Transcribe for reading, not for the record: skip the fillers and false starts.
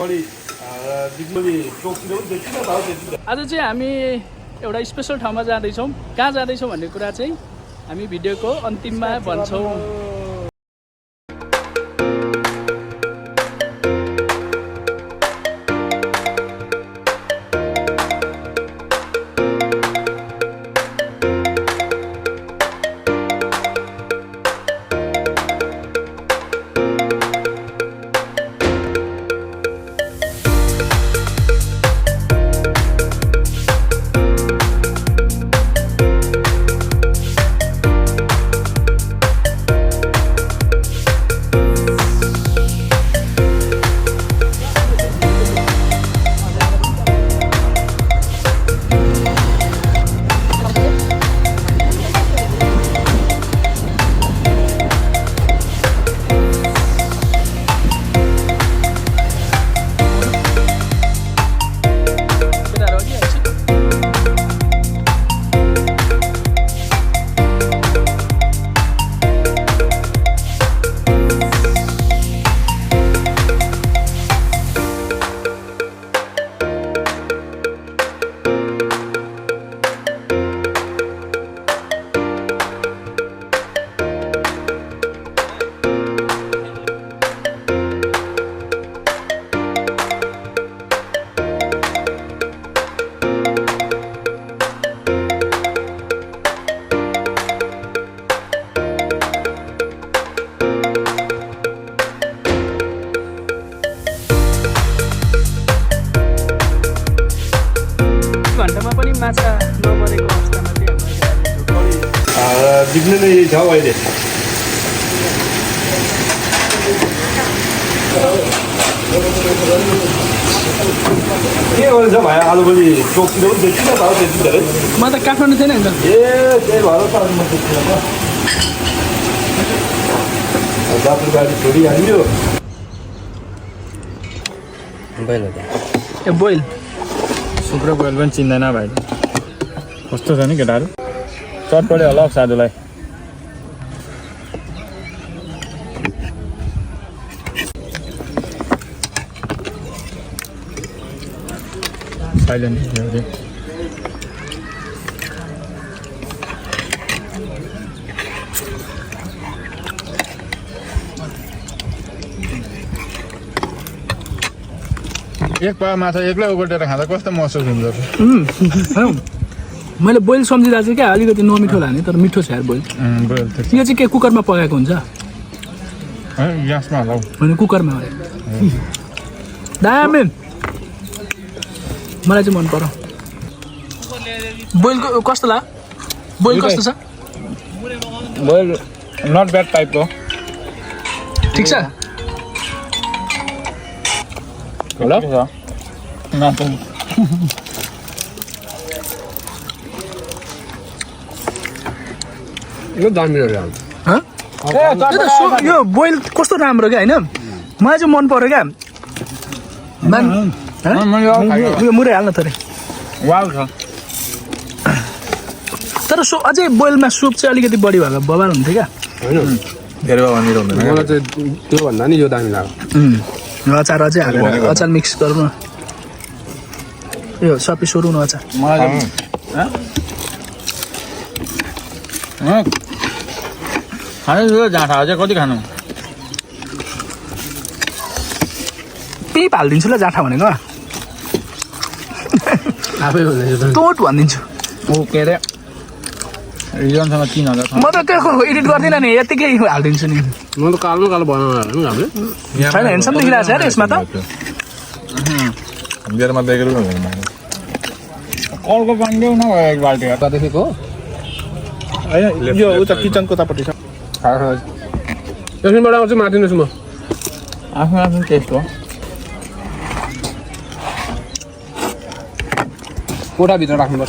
आज चाहिँ हामी एउटा स्पेसल ठाउँमा जाँदैछौँ। कहाँ जाँदैछौँ भन्ने कुरा चाहिँ हामी भिडियोको अन्तिममा भन्छौँ। घण्टामा पनि माछा नमरेको अवस्थामा चाहिँ बिग्ने नै छ अहिले। के गर्छ भाइ आलुबोली चोकतिर पनि त्यति नै भयो त्यति धेरै। म त काठमाडौँ थिएन नि त। त्यही भएर त म त्यतिखेर जातु गाडी छोडिहाल्यो। बोइल हो ए बोइल सुक्रो बोइल पनि चिन्दैन भाइ। कस्तो छ नि केटाहरू, चट पऱ्यो होला साधुलाई। साइलेन्ट एक पावा माछा एक्लै ओगटेर खाँदा कस्तो महसुस हुन्छ? मैले बोइल सम्झिँदा चाहिँ क्या अलिकति नमिठो लाग्ने, तर मिठो छ यार बोइल। बोइल यो चाहिँ के कुकरमा पकाएको हुन्छ? ग्यासमा होला हौ। होइन कुकरमा हो। दामी मलाई चाहिँ मन पर्यो। बोइलको कस्तो लाग्यो? बोइल कस्तो छ? बोइल नट ब्याड टाइपको ठिक छ। होला यो दामी यो बोइल कस्तो राम्रो क्या होइन, मलाई चाहिँ मन पर्यो क्या। यो मुरै हाल्न थोरै वाउ छ, तर अझै बोइलमा सुप चाहिँ अलिकति बढी भएको बबाल हुन्थ्यो क्या। धेरै भन्दिएर हुँदैन। मलाई चाहिँ त्योभन्दा नि यो दामी लाग्यो। अचार अझै हालेर अचार मिक्स गरौँ न। यो सबै सोरौँ न अचार। खानु जाँठा अझै कति खानु? पिप हालिदिन्छु ल जाँठा भनेको आफै तोट भनिदिन्छु। ओ के अरे रिजनसँग 3000 म त त्यो एडिट गर्दिनँ नि, यत्तिकै हालिदिन्छु नि। म त कालो कालो बनाउनु छैन हेन्डसम देखिरहेको छ यार यसमा त। बेरमा देखेर कलको पानी देऊ न एक बाल्टी देखेको होइन यो उता किचनको उतापट्टि छ। एकछिनबाट आउँछु माथिदिनुहोस् म। आफ्नो आफ्नो टेस्ट हो। कोठाभित्र राख्नुपर्छ।